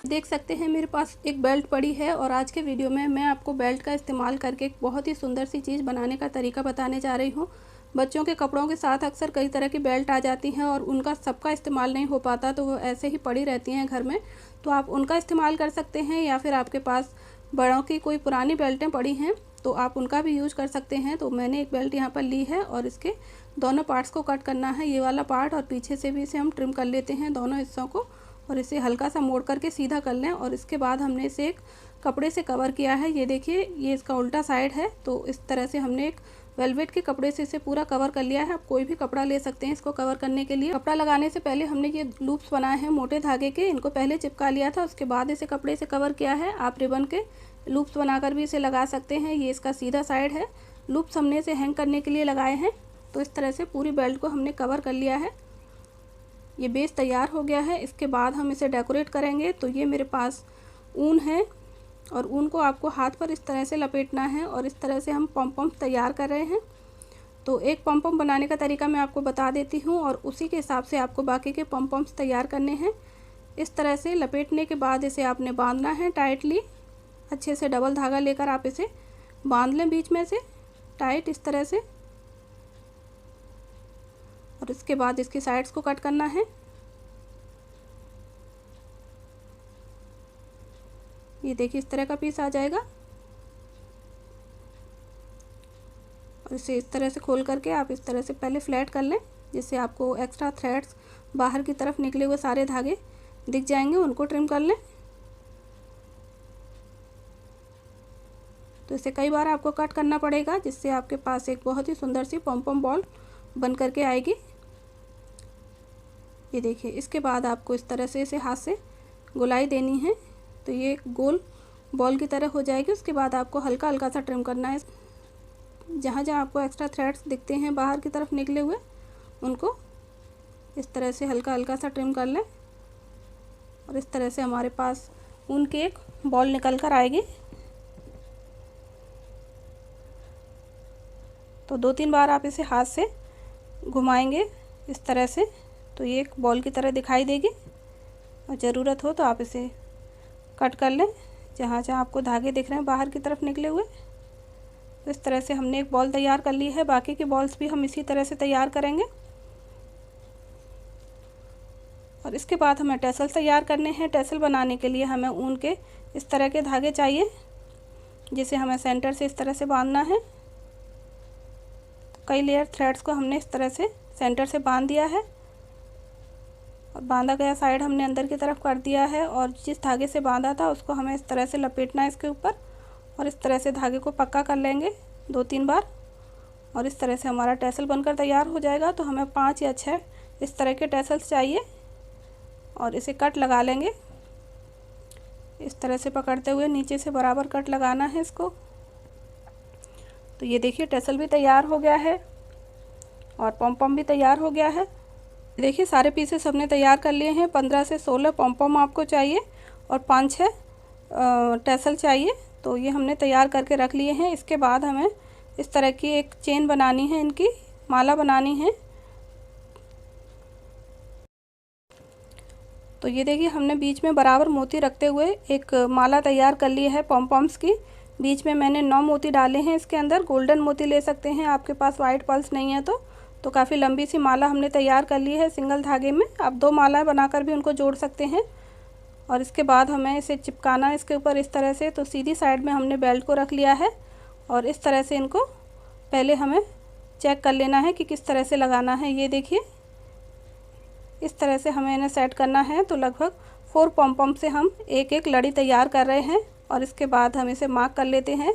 देख सकते हैं मेरे पास एक बेल्ट पड़ी है और आज के वीडियो में मैं आपको बेल्ट का इस्तेमाल करके एक बहुत ही सुंदर सी चीज़ बनाने का तरीका बताने जा रही हूँ। बच्चों के कपड़ों के साथ अक्सर कई तरह की बेल्ट आ जाती हैं और उनका सबका इस्तेमाल नहीं हो पाता, तो वो ऐसे ही पड़ी रहती हैं घर में। तो आप उनका इस्तेमाल कर सकते हैं, या फिर आपके पास बड़ों की कोई पुरानी बेल्टें पड़ी हैं तो आप उनका भी यूज कर सकते हैं। तो मैंने एक बेल्ट यहाँ पर ली है और इसके दोनों पार्ट्स को कट करना है, ये वाला पार्ट और पीछे से भी इसे हम ट्रिम कर लेते हैं दोनों हिस्सों को, और इसे हल्का सा मोड़ करके सीधा कर लें। और इसके बाद हमने इसे एक कपड़े से कवर किया है। ये देखिए, ये इसका उल्टा साइड है, तो इस तरह से हमने एक वेलवेट के कपड़े से इसे पूरा कवर कर लिया है। आप कोई भी कपड़ा ले सकते हैं इसको कवर करने के लिए। कपड़ा लगाने से पहले हमने ये लूप्स बनाए हैं मोटे धागे के, इनको पहले चिपका लिया था, उसके बाद इसे कपड़े से कवर किया है। आप रिबन के लूप्स बनाकर भी इसे लगा सकते हैं। ये इसका सीधा साइड है, लूप्स हमने इसे हैंग करने के लिए लगाए हैं। तो इस तरह से पूरी बेल्ट को हमने कवर कर लिया है। ये बेस तैयार हो गया है। इसके बाद हम इसे डेकोरेट करेंगे। तो ये मेरे पास ऊन है और ऊन को आपको हाथ पर इस तरह से लपेटना है और इस तरह से हम पॉम तैयार कर रहे हैं। तो एक पॉम बनाने का तरीका मैं आपको बता देती हूँ और उसी के हिसाब से आपको बाकी के पॉम्स तैयार करने हैं। इस तरह से लपेटने के बाद इसे आपने बांधना है टाइटली, अच्छे से डबल धागा लेकर आप इसे बांध लें बीच में से टाइट इस तरह से। और इसके बाद इसकी साइड्स को कट करना है। ये देखिए, इस तरह का पीस आ जाएगा और इसे इस तरह से खोल करके आप इस तरह से पहले फ्लैट कर लें, जिससे आपको एक्स्ट्रा थ्रेड्स बाहर की तरफ निकले हुए सारे धागे दिख जाएंगे, उनको ट्रिम कर लें। तो इसे कई बार आपको कट करना पड़ेगा, जिससे आपके पास एक बहुत ही सुंदर सी पॉम बॉल बन करके आएगी। ये देखिए, इसके बाद आपको इस तरह से इसे हाथ से गोलाई देनी है, तो ये एक गोल बॉल की तरह हो जाएगी। उसके बाद आपको हल्का हल्का सा ट्रिम करना है। जहाँ जहाँ आपको एक्स्ट्रा थ्रेड्स दिखते हैं बाहर की तरफ निकले हुए, उनको इस तरह से हल्का हल्का सा ट्रिम कर लें और इस तरह से हमारे पास ऊन की एक बॉल निकल कर आएगी। तो 2-3 बार आप इसे हाथ से घुमाएंगे इस तरह से, तो ये एक बॉल की तरह दिखाई देगी। और ज़रूरत हो तो आप इसे कट कर लें जहाँ जहाँ आपको धागे दिख रहे हैं बाहर की तरफ निकले हुए। तो इस तरह से हमने एक बॉल तैयार कर ली है। बाकी की बॉल्स भी हम इसी तरह से तैयार करेंगे। और इसके बाद हमें टैसल तैयार करने हैं। टैसल बनाने के लिए हमें ऊन के इस तरह के धागे चाहिए, जिसे हमें सेंटर से इस तरह से बांधना है। तो कई लेयर थ्रेड्स को हमने इस तरह से सेंटर से बांध दिया है और बांधा गया साइड हमने अंदर की तरफ कर दिया है। और जिस धागे से बांधा था उसको हमें इस तरह से लपेटना है इसके ऊपर और इस तरह से धागे को पक्का कर लेंगे 2-3 बार। और इस तरह से हमारा टैसल बनकर तैयार हो जाएगा। तो हमें 5 या 6 इस तरह के टैसल्स चाहिए और इसे कट लगा लेंगे। इस तरह से पकड़ते हुए नीचे से बराबर कट लगाना है इसको। तो ये देखिए, टैसल भी तैयार हो गया है और पॉम भी तैयार हो गया है। देखिए, सारे पीसेस हमने तैयार कर लिए हैं। 15 से 16 पॉम आपको चाहिए और 5-6 टैसल चाहिए। तो ये हमने तैयार करके रख लिए हैं। इसके बाद हमें इस तरह की एक चेन बनानी है, इनकी माला बनानी है। तो ये देखिए, हमने बीच में बराबर मोती रखते हुए एक माला तैयार कर ली है पॉम्स की। बीच में मैंने 9 मोती डाले हैं इसके अंदर। गोल्डन मोती ले सकते हैं, आपके पास वाइट पर्ल्स नहीं है तो काफ़ी लंबी सी माला हमने तैयार कर ली है सिंगल धागे में। आप 2 मालाएं बनाकर भी उनको जोड़ सकते हैं। और इसके बाद हमें इसे चिपकाना है इसके ऊपर इस तरह से। तो सीधी साइड में हमने बेल्ट को रख लिया है और इस तरह से इनको पहले हमें चेक कर लेना है कि किस तरह से लगाना है। ये देखिए, इस तरह से हमें इन्हें सेट करना है। तो लगभग 4 पॉम से हम एक एक लड़ी तैयार कर रहे हैं और इसके बाद हम इसे मार्क कर लेते हैं,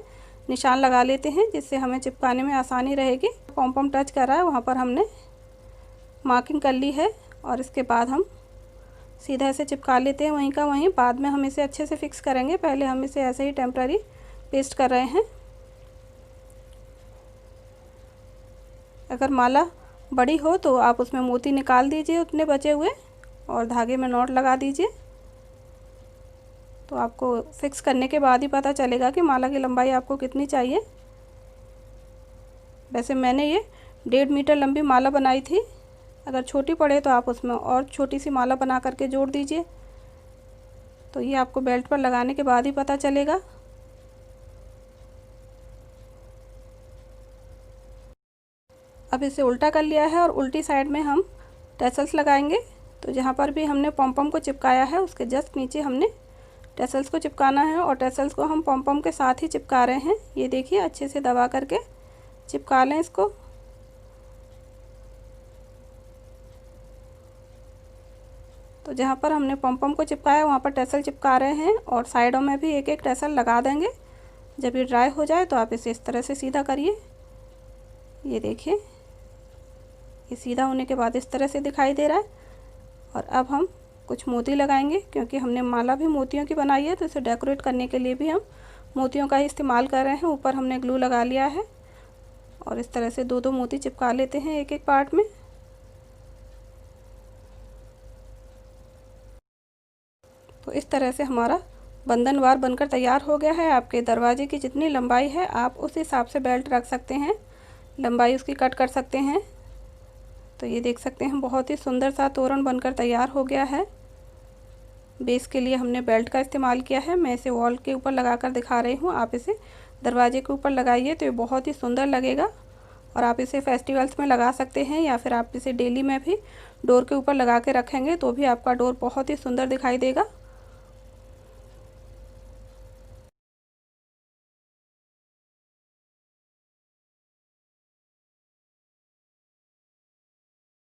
निशान लगा लेते हैं, जिससे हमें चिपकाने में आसानी रहेगी। पॉम टच कर रहा है वहाँ पर हमने मार्किंग कर ली है और इसके बाद हम सीधा इसे चिपका लेते हैं वहीं का वहीं। बाद में हम इसे अच्छे से फिक्स करेंगे, पहले हम इसे ऐसे ही टेम्पररी पेस्ट कर रहे हैं। अगर माला बड़ी हो तो आप उसमें मोती निकाल दीजिए उतने बचे हुए और धागे में नॉट लगा दीजिए। तो आपको फिक्स करने के बाद ही पता चलेगा कि माला की लंबाई आपको कितनी चाहिए। वैसे मैंने ये 1.5 मीटर लंबी माला बनाई थी। अगर छोटी पड़े तो आप उसमें और छोटी सी माला बना करके जोड़ दीजिए। तो ये आपको बेल्ट पर लगाने के बाद ही पता चलेगा। अब इसे उल्टा कर लिया है और उल्टी साइड में हम टैसल्स लगाएंगे। तो जहाँ पर भी हमने पॉम को चिपकाया है उसके जस्ट नीचे हमने टैसल्स को चिपकाना है और टैसल्स को हम पॉम के साथ ही चिपका रहे हैं। ये देखिए, अच्छे से दबा करके चिपका लें इसको। तो जहाँ पर हमने पॉम को चिपकाया वहाँ पर टैसल चिपका रहे हैं और साइडों में भी एक एक टैसल लगा देंगे। जब ये ड्राई हो जाए तो आप इसे इस तरह से सीधा करिए। ये देखिए, ये सीधा होने के बाद इस तरह से दिखाई दे रहा है। और अब हम कुछ मोती लगाएंगे, क्योंकि हमने माला भी मोतियों की बनाई है तो इसे डेकोरेट करने के लिए भी हम मोतियों का ही इस्तेमाल कर रहे हैं। ऊपर हमने ग्लू लगा लिया है और इस तरह से 2-2 मोती चिपका लेते हैं एक एक पार्ट में। तो इस तरह से हमारा बंधनवार बनकर तैयार हो गया है। आपके दरवाजे की जितनी लंबाई है आप उस हिसाब से बेल्ट रख सकते हैं, लंबाई उसकी कट कर सकते हैं। तो ये देख सकते हैं बहुत ही सुंदर सा तोरण बनकर तैयार हो गया है। बेस के लिए हमने बेल्ट का इस्तेमाल किया है। मैं इसे वॉल के ऊपर लगाकर दिखा रही हूँ, आप इसे दरवाजे के ऊपर लगाइए तो ये बहुत ही सुंदर लगेगा। और आप इसे फेस्टिवल्स में लगा सकते हैं या फिर आप इसे डेली में भी डोर के ऊपर लगा के रखेंगे तो भी आपका डोर बहुत ही सुंदर दिखाई देगा।